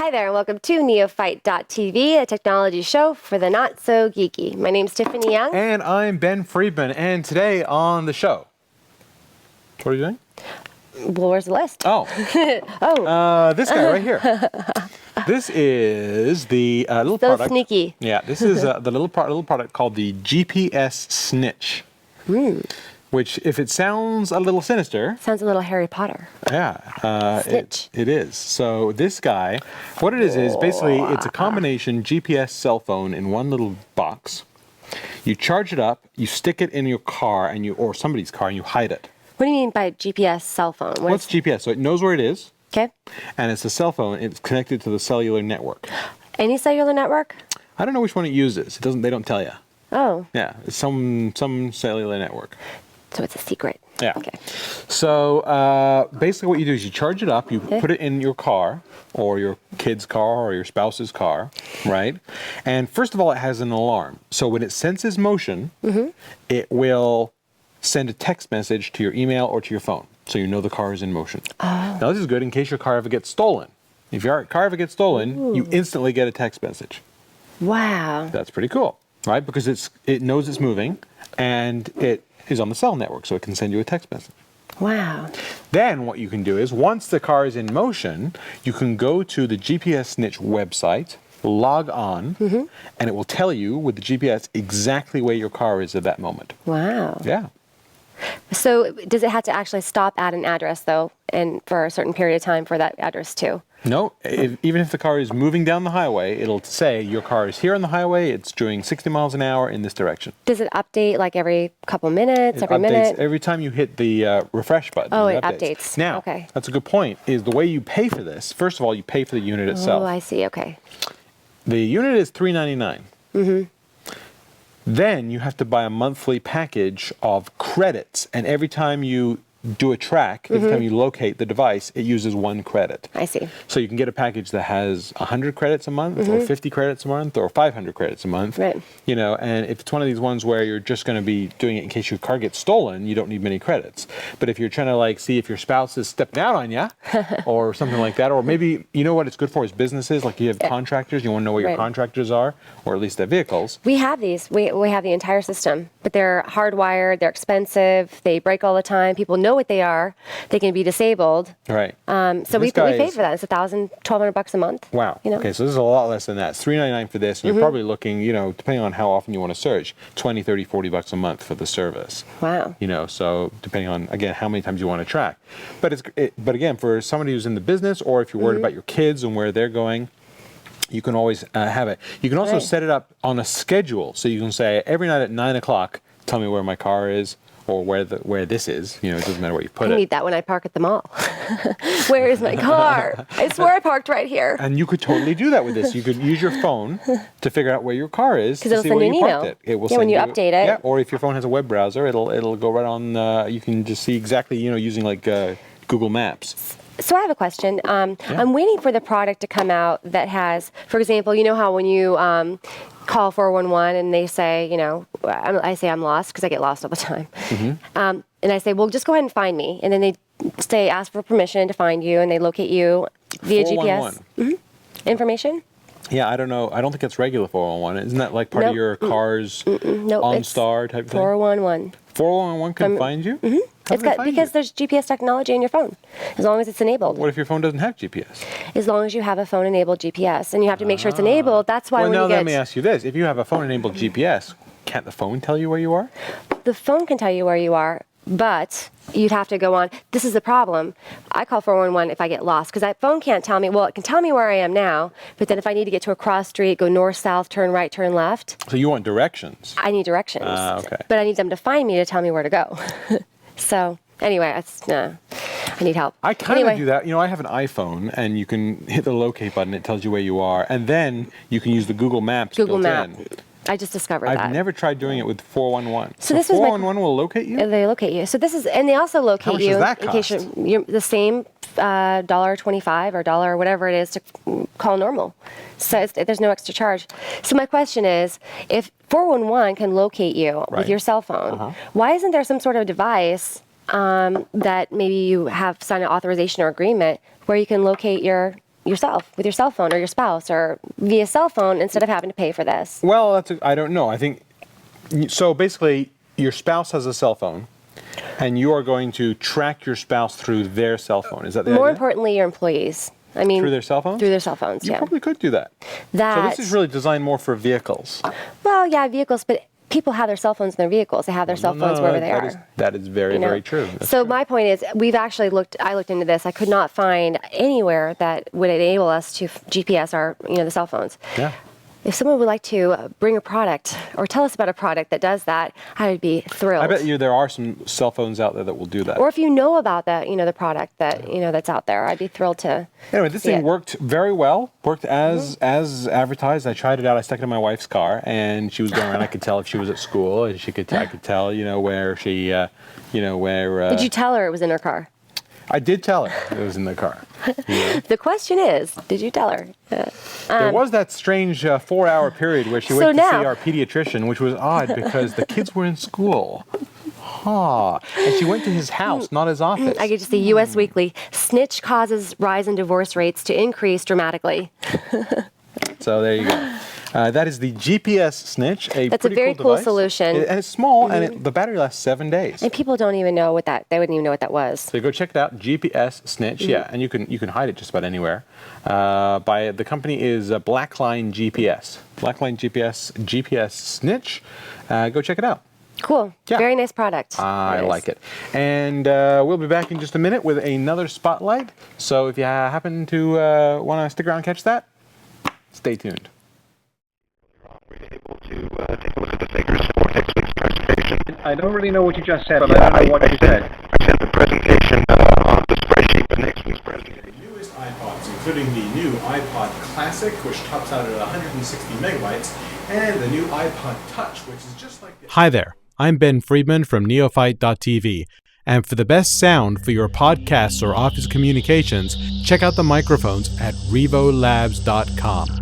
Hi there, and welcome to Neophyte.tv, a technology show for the not-so-geeky. My name's Tiffany Young. And I'm Ben Friedman, and today on the show, what are you doing? Well, where's the list? Oh. This guy right here. This is the little So product. sneaky. Yeah, this is the little product called the GPS Snitch. Which, if it sounds a little sinister... Sounds a little Harry Potter. Yeah. Snitch. It is. So this guy, what it is basically it's a combination GPS cell phone in one little box. You charge it up, you stick it in your car, or somebody's car, and you hide it. What do you mean by GPS cell phone? What's GPS? So it knows where it is. Okay. And it's a cell phone. It's connected to the cellular network. Any cellular network? I don't know which one it uses. They don't tell you. Oh. Yeah, it's some cellular network. So it's a secret. Yeah. Okay. So basically what you do is you charge it up, you put it in your car, or your kid's car, or your spouse's car, right? And first of all, it has an alarm. So when it senses motion, it will send a text message to your email or to your phone, so you know the car is in motion. Oh. Now this is good in case your car ever gets stolen. If your car ever gets stolen, you instantly get a text message. Wow. That's pretty cool, right? Because it knows it's moving, and it is on the cell network, so it can send you a text message. Wow. Then what you can do is, once the car is in motion, you can go to the GPS Snitch website, log on, and it will tell you with the GPS exactly where your car is at that moment. Wow. Yeah. So does it have to actually stop at an address, though, and for a certain period of time for that address, too? No, even if the car is moving down the highway, it'll say your car is here on the highway, it's doing 60 miles an hour in this direction. Does it update like every couple minutes, every minute? Every time you hit the refresh button. Oh, it updates. Now, that's a good point, is the way you pay for this, first of all, you pay for the unit itself. Oh, I see, okay. The unit is $3.99. Then you have to buy a monthly package of credits, and every time you do a track, every time you locate the device, it uses 1 credit. I see. So you can get a package that has 100 credits a month, or 50 credits a month, or 500 credits a month. Right. You know, and if it's one of these ones where you're just going to be doing it in case your car gets stolen, you don't need many credits. But if you're trying to like see if your spouse is stepping out on you, or something like that, or maybe, you know what it's good for is businesses, like you have contractors, you want to know where your contractors are, or at least their vehicles. We have these. We have the entire system, but they're hardwired, they're expensive, they break all the time, people know what they are. They can be disabled. Right. So we pay for that. It's $1,000, $1,200 a month. Wow. You know? Okay, so this is a lot less than that. It's $3.99 for this, and you're probably looking, you know, depending on how often you want to search, $20, $30, $40 a month for the service. Wow. You know, so depending on, again, how many times you want to track. But but again, for somebody who's in the business, or if you're worried about your kids and where they're going, you can always have it. You can also set it up on a schedule, so you can say every night at 9 o'clock, tell me where my car is, or where this is. You know, it doesn't matter where you put it. I need that when I park at the mall. Where is my car? I swear I parked right here. And you could totally do that with this. You could use your phone to figure out where your car is to see where you parked it. It will send when you update it. Yeah, or if your phone has a web browser, it'll go right on. You can just see exactly, you know, using like Google Maps. So I have a question. I'm waiting for the product to come out that has, for example, you know how when you call 411 and they say, you know, I say I'm lost because I get lost all the time. And I say, well, just go ahead and find me. And then they ask for permission to find you, and they locate you via GPS. Information? Yeah, I don't know. I don't think it's regular 411. Isn't that like part of your car's OnStar type thing? 411. 411 can find you? Because there's GPS technology in your phone, as long as it's enabled. What if your phone doesn't have GPS? As long as you have a phone-enabled GPS, and you have to make sure it's enabled. That's why let me ask you this. If you have a phone-enabled GPS, can't the phone tell you where you are? The phone can tell you where you are, but you'd have to go on. This is the problem. I call 411 if I get lost, because that phone can't tell me. Well, it can tell me where I am now, but then if I need to get to a cross street, go north, south, turn right, turn left. So you want directions? I need directions. Okay. But I need them to find me to tell me where to go. So anyway, I need help. I kind of do that. You know, I have an iPhone, and you can hit the locate button. It tells you where you are, and then you can use the Google Maps built in. I just discovered that. I've never tried doing it with 411. So this 411 will locate you? They locate you. So this is, and they also locate How much you does that in cost? case you're the same $1.25 or $1 whatever it is to call normal. So there's no extra charge. So my question is, if 411 can locate you with your cell phone, why isn't there some sort of device that maybe you have signed an authorization or agreement where you can locate your yourself with your cell phone or your spouse or via cell phone instead of having to pay for this? Well, I don't know. I think so. Basically, your spouse has a cell phone, and you are going to track your spouse through their cell phone. Is that the More idea? importantly, your employees. I mean, Through their cell phones? Through their cell phones, You yeah. probably could do that. So this is really designed more for vehicles. Well, yeah, vehicles, but people have their cell phones in their vehicles. They have their cell phones wherever they are. That is very, very true. That's so true. my point is, I looked into this. I could not find anywhere that would enable us to GPS our, the cell phones. Yeah. If someone would like to bring a product or tell us about a product that does that, I would be thrilled. I bet you there are some cell phones out there that will do that. Or if you know about that, the product that, that's out there, I'd be thrilled to. Anyway, this thing worked very well. Worked as advertised. I tried it out. I stuck it in my wife's car, and she was going around. I could tell if she was at school, and I could tell, where she, where. Did you tell her it was in her car? I did tell her it was in the car. The question is, did you tell her? There was that strange 4-hour period where she went to see our pediatrician, which was odd because the kids were in school. And she went to his house, not his office. I get to see U.S. Weekly. Snitch causes rise in divorce rates to increase dramatically. So there you go. That is the GPS Snitch. That's a very cool solution. And it's small, and the battery lasts 7 days. And people don't even know they wouldn't even know what that was. So go check it out, GPS Snitch. Yeah, and you can hide it just about anywhere. The company is Blackline GPS. Blackline GPS Snitch. Go check it out. Cool. Yeah. Very nice product. I like it. And we'll be back in just a minute with another spotlight. So if you happen to want to stick around and catch that, stay tuned. We're able to take a look at the figures for next week's presentation. I don't really know what you just said, but I don't know what you said. I sent the presentation on the spreadsheet for next week's presentation. The newest iPods, including the new iPod Classic, which tops out at 160 megabytes, and the new iPod Touch, which is just like the... Hi there, I'm Ben Friedman from Neophyte.tv, and for the best sound for your podcasts or office communications, check out the microphones at revolabs.com.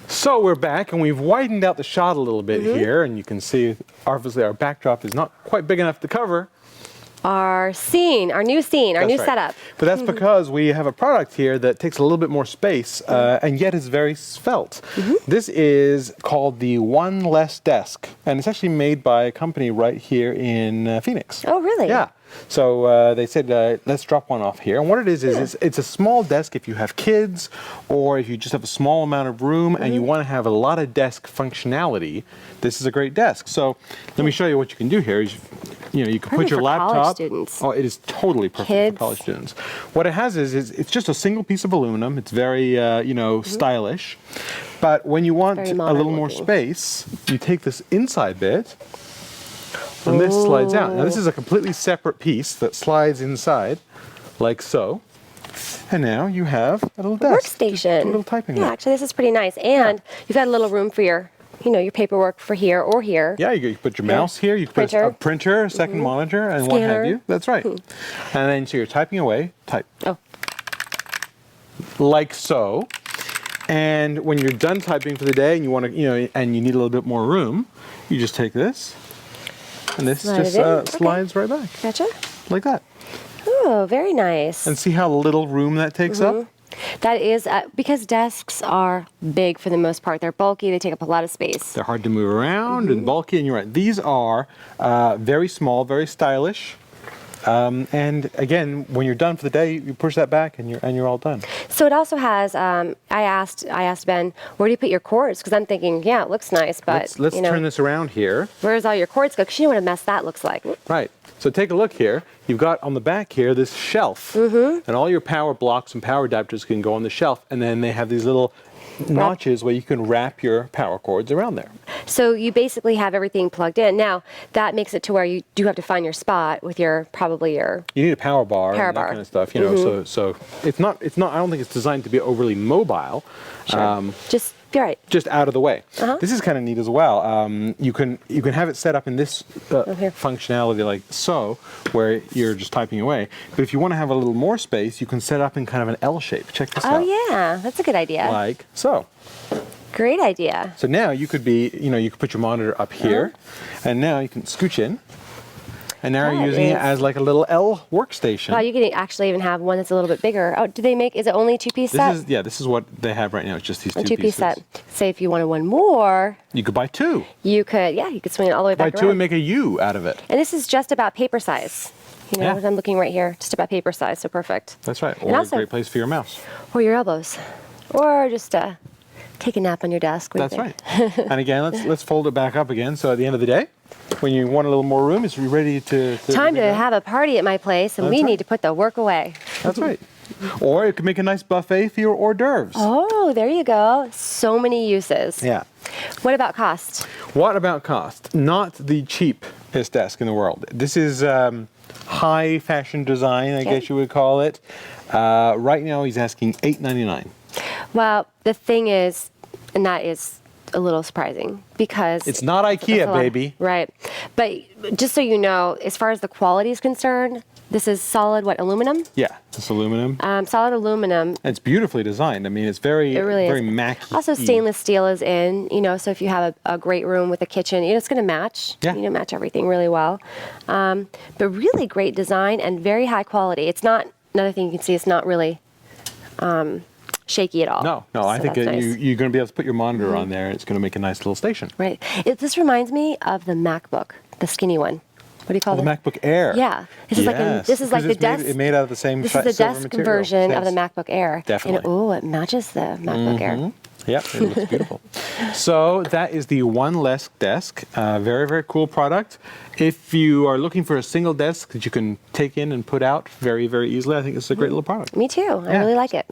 So we're back, and we've widened out the shot a little bit here, and you can see, obviously, our backdrop is not quite big enough to cover Our new setup. But that's because we have a product here that takes a little bit more space, and yet is very svelte. This is called the OneLessDesk, and it's actually made by a company right here in Phoenix. Oh, really? Yeah. So they said, let's drop one off here. And what it is it's a small desk if you have kids, or if you just have a small amount of room and you want to have a lot of desk functionality. This is a great desk. So let me show you what you can do here. You can put your laptop. College students. Oh, it is totally perfect for college students. What it has is it's just a single piece of aluminum. It's very stylish. But when you want a little more space, you take this inside bit. And this slides out. Now this is a completely separate piece that slides inside, like so. And now you have a little desk. Workstation. A little typing. Yeah, actually this is pretty nice. And you've got a little room for your paperwork for here or here. Yeah, you put your mouse here, you can put a printer, a second monitor, and what have you. That's right. And then so you're typing away, type. Oh. Like so. And when you're done typing for the day and you want to, and you need a little bit more room, you just take this. And this slides right back. Gotcha. Like that. Oh, very nice. And see how little room that takes up? That is, because desks are big for the most part. They're bulky. They take up a lot of space. They're hard to move around and bulky, and you're right. These are very small, very stylish. And again, when you're done for the day, you push that back and you're all done. So it also has. I asked Ben, where do you put your cords? Because I'm thinking, yeah, it looks nice, but let's turn this around here. Where's all your cords go? Because you know what a mess that looks like. Right. So take a look here. You've got on the back here this shelf, and all your power blocks and power adapters can go on the shelf, and then they have these little notches where you can wrap your power cords around there. So you basically have everything plugged in. Now, that makes it to where you do have to find your spot with your. You need a power bar and that kind of stuff, so it's not I don't think it's designed to be overly mobile. Sure. You're right. Just out of the way. This is kind of neat as well. You can have it set up in this functionality like so, where you're just typing away. But if you want to have a little more space, you can set up in kind of an L shape. Check this out. Oh yeah, that's a good idea. Like so. Great idea. So now you could put your monitor up here, and now you can scooch in. and now That you're using it is- as like a little L workstation. Wow, you can actually even have one that's a little bit bigger. Oh, do they make? Is it only a two-piece set? This is what they have right now. It's just these A two two-piece pieces. set. Say if you wanted one more, You could buy two. you could swing it all the way Buy back two around. and make a U out of it. And this is just about paper size. You know, Yeah. I'm looking right here, just about paper size, so perfect. That's right. And Or also- a great place for your mouse. Or your elbows, or just take a nap on your desk. What do you That's think? right. And again, let's fold it back up again. So at the end of the day, when you want a little more room, it's ready to Time to have a party at my place, and we That's right. need to put the work away. That's right. Or it could make a nice buffet for your hors d'oeuvres. Oh, there you go. So many uses. Yeah. What about cost? What about cost? Not the cheapest desk in the world. This is high fashion design, I guess you would call it. Right now, he's asking $8.99. Well, the thing is, and that is a little surprising because It's not that's IKEA, a lot- baby. Right. But just so you know, as far as the quality is concerned, this is solid, aluminum? Yeah, it's aluminum. Solid aluminum. It's beautifully designed. I mean, it's very, It really very is. Mac-y. Also, stainless steel is in, so if you have a great room with a kitchen, it's going to match, Yeah. match everything really well. But really great design and very high quality. It's not, another thing you can see, it's not really shaky at all. No, So I think that's nice. you're going to be able to put your monitor on there. It's going to make a nice little station. Right. This reminds me of the MacBook, the skinny one. What do you call The it? MacBook Air. Yeah. This is like Yes, this is like because the it's desk. Made out of the same This is the silver desk material. version of the Yes. MacBook Air. Definitely. And it matches the MacBook Air. Yep, it looks beautiful. So that is the OneLessDesk. Very, very cool product. If you are looking for a single desk that you can take in and put out very, very easily, I think it's a great little product. Me too. I Yeah. really like it.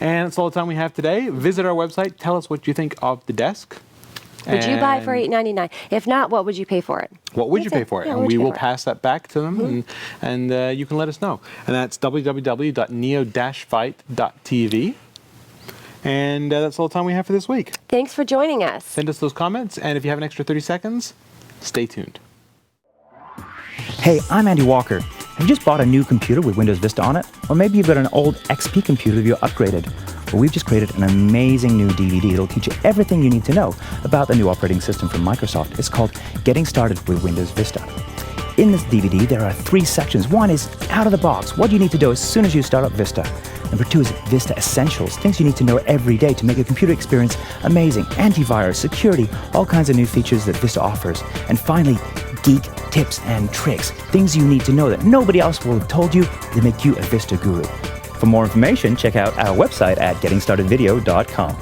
And that's all the time we have today. Visit our website. Tell us what you think of the desk. Would you buy it for And $8.99? If not, what would you pay for it? What would you pay for it? Yeah, And what would we you pay will for it? pass that back to them, and you can let us know. And that's www.neo-fight.tv. And that's all the time we have for this week. Thanks for joining us. Send us those comments, and if you have an extra 30 seconds, stay tuned. Hey, I'm Andy Walker. Have you just bought a new computer with Windows Vista on it? Or maybe you've got an old XP computer that you're upgraded. Well, we've just created an amazing new DVD that'll teach you everything you need to know about the new operating system from Microsoft. It's called Getting Started with Windows Vista. In this DVD, there are 3 sections. One is out of the box, what you need to do as soon as you start up Vista. Number 2 is Vista Essentials, things you need to know every day to make your computer experience amazing. Antivirus, security, all kinds of new features that Vista offers. And finally, geek tips and tricks, things you need to know that nobody else will have told you to make you a Vista guru. For more information, check out our website at gettingstartedvideo.com.